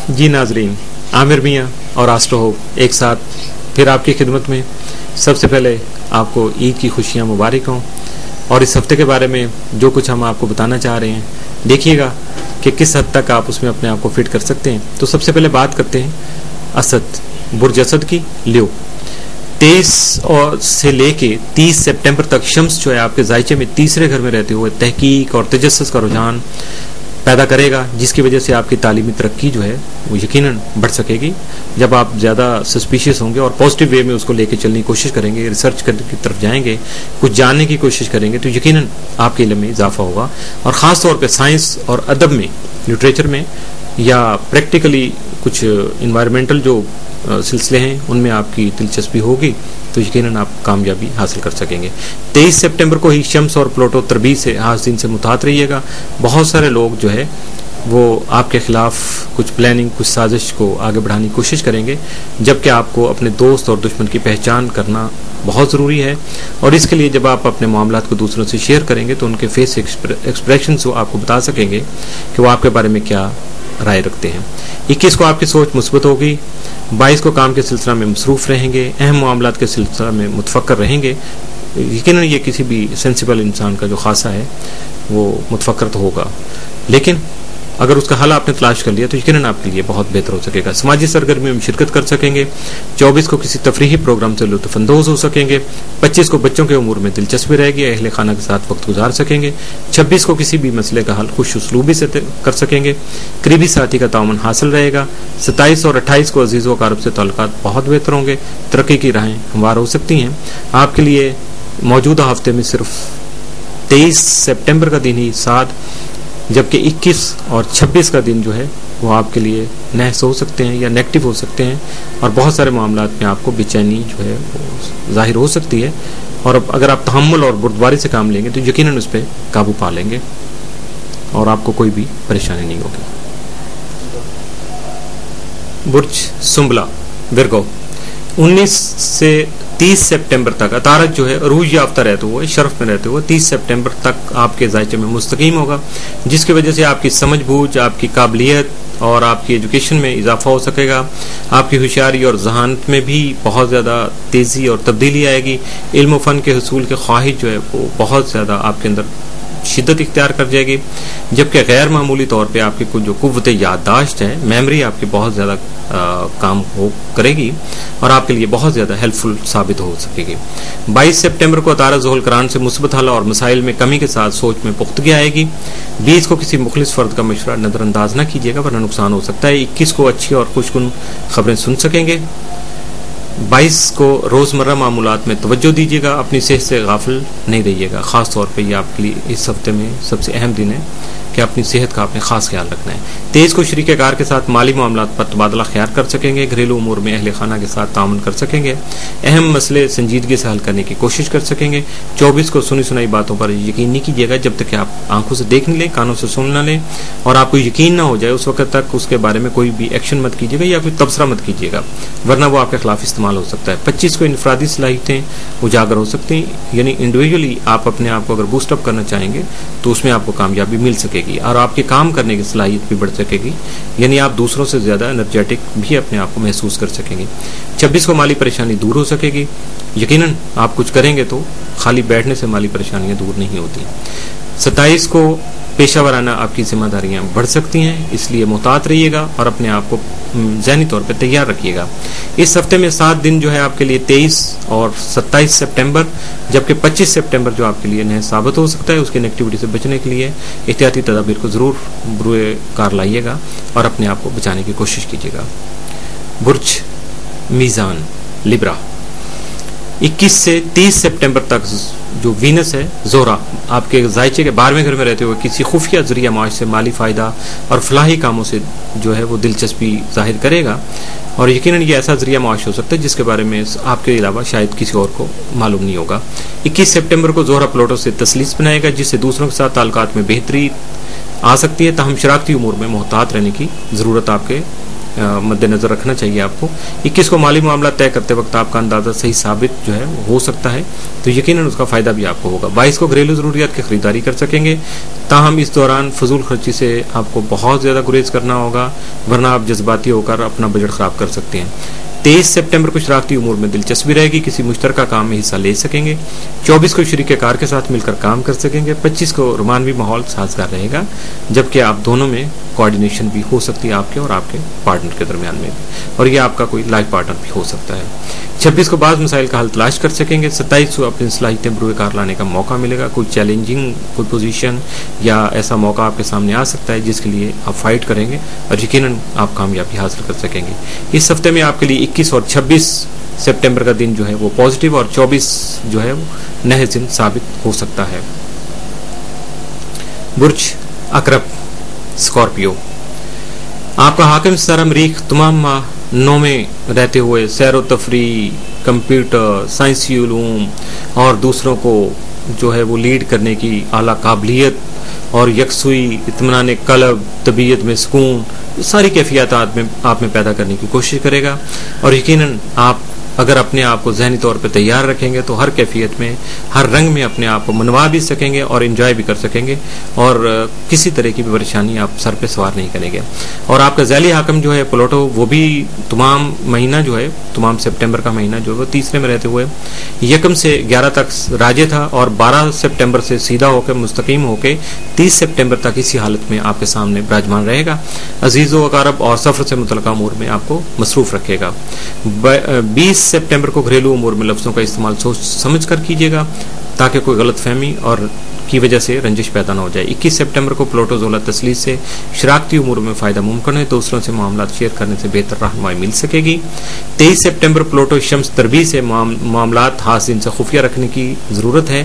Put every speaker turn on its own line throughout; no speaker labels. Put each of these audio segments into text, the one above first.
जी नाजरीन, आमिर मियाँ और आस्ट्रो होप एक साथ फिर आपकी खिदमत में। सबसे पहले आपको ईद की खुशियाँ मुबारक हों, और इस हफ्ते के बारे में जो कुछ हम आपको बताना चाह रहे हैं, देखिएगा कि किस हद तक आप उसमें अपने आप को फिट कर सकते हैं। तो सबसे पहले बात करते हैं असद, बुर्ज असद की लियो। 23 से लेके 30 सितंबर तक शम्स जो है आपके जायचे में तीसरे घर में रहते हुए तहकीक और तजस्सुस का रुझान पैदा करेगा, जिसकी वजह से आपकी तालीमी तरक्की जो है वो यकीनन बढ़ सकेगी। जब आप ज़्यादा सस्पिशियस होंगे और पॉजिटिव वे में उसको लेके चलने की कोशिश करेंगे, रिसर्च करने की तरफ जाएंगे, कुछ जानने की कोशिश करेंगे, तो यकीनन आपके इल्म में इजाफा होगा। और ख़ास तौर पे साइंस और अदब में, लिटरेचर में, या प्रैक्टिकली कुछ इन्वायरमेंटल जो सिलसिले हैं उनमें आपकी दिलचस्पी होगी, तो यकीनन आप कामयाबी हासिल कर सकेंगे। 23 सितंबर को ही शम्स और प्लूटो तरबी से आज दिन से मुताहत रहिएगा। बहुत सारे लोग जो है वो आपके खिलाफ कुछ प्लानिंग, कुछ साजिश को आगे बढ़ाने की कोशिश करेंगे, जबकि आपको अपने दोस्त और दुश्मन की पहचान करना बहुत ज़रूरी है। और इसके लिए जब आप अपने मामलात को दूसरों से शेयर करेंगे तो उनके फेस एक्सप्रेशन को आपको बता सकेंगे कि वो आपके बारे में क्या राय रखते हैं। 21 को आपकी सोच मुस्बत होगी। 22 को काम के सिलसिला में मसरूफ़ रहेंगे, अहम मामलात के सिलसिला में मुतफक्कर रहेंगे। यकीनन ये किसी भी सेंसिबल इंसान का जो खासा है वो मुतफक्कर तो होगा, लेकिन अगर उसका हल आपने तलाश कर लिया तो यकीनन आपके लिए बहुत बेहतर हो सकेगा। समाजी सरगर्मियों में शिरकत कर सकेंगे। 24 को किसी तफरीही प्रोग्राम से लुत्फ़अंदोज़ हो सकेंगे। 25 को बच्चों के उमूर में दिलचस्पी रहेगी, अहले खाना के साथ वक्त गुजार सकेंगे। 26 को किसी भी मसले का हल खुश उसलूबी से कर सकेंगे। करीबी साथी का ताउन हासिल रहेगा। 27 और 28 को अजीज़ व अक़ारिब से ताल्लुकात बहुत बेहतर होंगे। तरक्की की राहें हमवार हो सकती हैं। आपके लिए मौजूदा हफ्ते में सिर्फ 23 सितंबर का दिन ही साथ, जबकि 21 और 26 का दिन जो है वो आपके लिए नहस हो सकते हैं या नेगेटिव हो सकते हैं, और बहुत सारे मामलात में आपको बेचैनी जो है वो जाहिर हो सकती है। और अब अगर आप तहम्मुल और बुर्दबारी से काम लेंगे तो यकीनन उस पर काबू पा लेंगे और आपको कोई भी परेशानी नहीं होगी। बुर्ज सुंबला विरगो, 19 से 30 सितंबर तक अतारक जो है अरूज याफ्ता रहते हुए, शर्फ में रहते हुए 30 सितंबर तक आपके जायचे में मुस्तकीम होगा, जिसकी वजह से आपकी समझ बूझ, आपकी काबिलियत और आपकी एजुकेशन में इजाफा हो सकेगा। आपकी होशियारी और जहानत में भी बहुत ज़्यादा तेज़ी और तब्दीली आएगी। इल्म व फ़न के हसूल के ख्वाहिश जो है वो बहुत ज़्यादा आपके अंदर शिद्दत इख्तियार कर जाएगी, जबकि गैर मामूली तौर पे आपकी कुछ जो कुव्वत याददाश्त है, मेमोरी आपकी बहुत ज़्यादा काम हो करेगी और आपके लिए बहुत ज़्यादा हेल्पफुल साबित हो सकेगी। 22 सितंबर को अतारा ज़ुहल करान से मुस्बत हल और मसाइल में कमी के साथ सोच में पुख्तगी आएगी। 20 को किसी मुखलिस फ़र्द का मशवरा नज़रअंदाज न कीजिएगा वरना नुकसान हो सकता है। 21 को अच्छी और खुशकुन खबरें सुन सकेंगे। 22 को रोज़मर्रा मामूलात में तवज्जो दीजिएगा, अपनी सेहत से गाफिल नहीं रहिएगा। ख़ास तौर पे ये आपके लिए इस हफ्ते में सबसे अहम दिन है कि अपनी सेहत का आपने खास ख्याल रखना है। 23 को शरीके कार के साथ माली मामलात पर तबादला ख्याल कर सकेंगे। घरेलू उमूर में अहले खाना के साथ ताउन कर सकेंगे। अहम मसले संजीदगी से हल करने की कोशिश कर सकेंगे। 24 को सुनी सुनाई बातों पर यकीन नहीं कीजिएगा जब तक कि आप आंखों से देख नहीं लें, कानों से सुन ना लें और आपको यकीन ना हो जाए उस वक्त तक उसके बारे में कोई भी एक्शन मत कीजिएगा या कोई तबसरा मत कीजिएगा, वरना वो आपके खिलाफ इस्तेमाल हो सकता है। 25 को इनफरादी सलाहियतें उजागर हो सकती हैं, यानी इंडिविजुअली आप अपने आप को अगर बूस्टअप करना चाहेंगे तो उसमें आपको कामयाबी मिल सकेगी और आपके काम करने की सलाहियत भी बढ़ सकेगी, यानी आप दूसरों से ज़्यादा एनर्जेटिक भी अपने आप को महसूस कर सकेंगे। 26 को माली परेशानी दूर हो सकेगी। यकीनन आप कुछ करेंगे तो खाली बैठने से माली परेशानियां दूर नहीं होती। 27 को पेशा वराना आपकी जिम्मेदारियां बढ़ सकती हैं, इसलिए मुहतात रहिएगा और अपने आप को ज़हनी तौर पर तैयार रखिएगा। इस हफ्ते में 7 दिन जो है आपके लिए 23 और 27 सितंबर, जबकि 25 सितंबर जो आपके लिए नया साबित हो सकता है, उसकी नेगेटिविटी से बचने के लिए एहतियाती तदाबीर को ज़रूर बुरे कार लाइएगा और अपने आप को बचाने की कोशिश कीजिएगा। बुर्ज मीज़ान लिब्रा, 21 से 30 सितंबर तक जो वीनस है ज़ोहरा आपके जायचे के 12वें घर में रहते हुए किसी खुफिया ज़रिया माश से माली फ़ायदा और फलाही कामों से जो है वो दिलचस्पी जाहिर करेगा और यकीनन ये ऐसा ज़रिया माश हो सकता है जिसके बारे में आपके अलावा शायद किसी और को मालूम नहीं होगा। 21 सितंबर को ज़ोहरा प्लूटो से तसलीस बनाएगा जिससे दूसरों के साथ ताल्लुकात में बेहतरी आ सकती है, ताहम शराकती उमूर में मोहतात रहने की ज़रूरत आपके मद्देनजर रखना चाहिए आपको। 21 को माली मामला तय करते वक्त आपका अंदाजा सही साबित जो है हो सकता है, तो यकीनन उसका फायदा भी आपको होगा। 22 को घरेलू जरूरियात की खरीदारी कर सकेंगे, ताहम इस दौरान फजूल खर्ची से आपको बहुत ज्यादा गुरेज करना होगा, वरना आप जज्बाती होकर अपना बजट खराब कर सकते हैं। 23 सितंबर को शरारती उमूर में दिलचस्पी रहेगी, किसी मुश्तरका काम में हिस्सा ले सकेंगे। 24 को शरीक कार के साथ मिलकर काम कर सकेंगे। 25 को रोमानवी माहौल साजगार रहेगा, जबकि आप दोनों में कोऑर्डिनेशन भी हो सकती है आपके और आपके पार्टनर के दरमियान में, और ये आपका कोई लाइफ पार्टनर भी हो सकता है। 26 को बाज़ मसाइल का हल तलाश कर सकेंगे। 27 को अपनी सलाहियतें बरूए कार लाने का मौका मिलेगा, कोई चैलेंजिंग कोई पोजीशन या ऐसा मौका आपके सामने आ सकता है जिसके लिए आप फाइट करेंगे और यकीनन आप कामयाबी हासिल कर सकेंगे। इस हफ्ते में आपके लिए 21 और 26 सितंबर का दिन जो है वो पॉजिटिव और 24 जो है वो नहज दिन साबित हो सकता है। बुर्ज अकरब स्कॉर्पियो, आपका हाकिम सितारा मरीख तमाम माह 9 में रहते हुए सैर व तफरी, कंप्यूटर, साइंसी उलूम और दूसरों को जो है वो लीड करने की आला काबिलियत और यकसुई, इत्मीनान कल्ब, तबीयत में सुकून, सारी कैफियत आप में पैदा करने की कोशिश करेगा। और यकीनन आप अगर अपने आप को जहनी तौर पर तैयार रखेंगे तो हर कैफियत में, हर रंग में अपने आप को मनवा भी सकेंगे और एंजॉय भी कर सकेंगे, और किसी तरह की भी परेशानी आप सर पे सवार नहीं करेंगे। और आपका ज़ैली हाकम जो है प्लूटो, वो भी तमाम महीना जो है, तमाम सितंबर का महीना जो है वो तीसरे में रहते हुए 1 से 11 तक राजे था, और 12 सितंबर से सीधा होकर मुस्तकीम होकर 30 सितंबर तक इसी हालत में आपके सामने विराजमान रहेगा। अजीज़ो अकारब और सफ़र से मुतल्लिक़ अमूर में आपको मसरूफ़ रखेगा। 20 सितंबर को घरेलू उमूर में लफ्ज़ों का इस्तेमाल सोच समझ कर कीजिएगा, ताकि कोई गलत फहमी और की वजह से रंजिश पैदा न हो जाए। 21 सितंबर को प्लूटो ज़ोला तस्लीस से शराकती उमूर में फ़ायदा मुमकिन है, दूसरों से मामला शेयर करने से बेहतर रहनुमाई मिल सकेगी। 23 सितंबर प्लूटो शम्स तरबी से मामलात हासिल से खुफिया रखने की ज़रूरत है।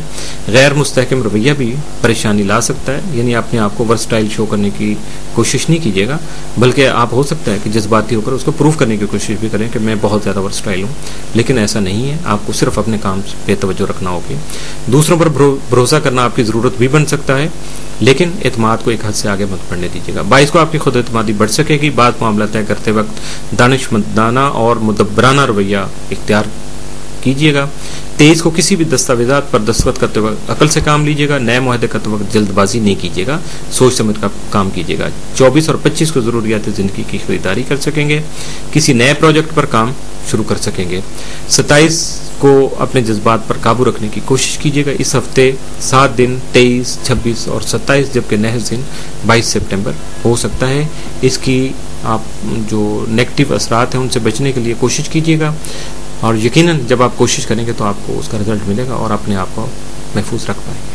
गैर मुस्तहकम रवैया भी परेशानी ला सकता है, यानी अपने आप को वर्सटाइल शो करने की कोशिश नहीं कीजिएगा, बल्कि आप हो सकता है कि जज्बाती होकर उसको प्रूव करने की कोशिश भी करें कि मैं बहुत ज़्यादा वर्सटाइल हूँ, लेकिन ऐसा नहीं है। आपको सिर्फ अपने काम पे तवज्जो रखना होगी। दूसरों पर भरोसा करना आपकी ज़रूरत भी बन सकता है, लेकिन एतमाद को एक हद से आगे मत बढ़ने दीजिएगा। 22 को आपकी खुद एतमादी बढ़ सकेगी। बात मामला तय करते वक्त दानिशमंदाना और मुदब्बराना रवैया इख्तियार कीजिएगा। 23 को किसी भी दस्तावेजात पर दस्तखत करते वक्त अकल से काम लीजिएगा। नए मुआहदे करते वक्त जल्दबाजी नहीं कीजिएगा, सोच समझ कर काम कीजिएगा। 24 और 25 को ज़रूरियात ज़िंदगी की खरीदारी कर सकेंगे, किसी नए प्रोजेक्ट पर काम शुरू कर सकेंगे। 27 को अपने जज्बात पर काबू रखने की कोशिश कीजिएगा। इस हफ्ते 7 दिन 23, 26 और 27, जबकि नहज दिन 22 सितंबर हो सकता है। इसकी आप जो नेगेटिव असरात हैं उनसे बचने के लिए कोशिश कीजिएगा, और यकीनन जब आप कोशिश करेंगे तो आपको उसका रिजल्ट मिलेगा और अपने आप को महफूज रख पाएंगे।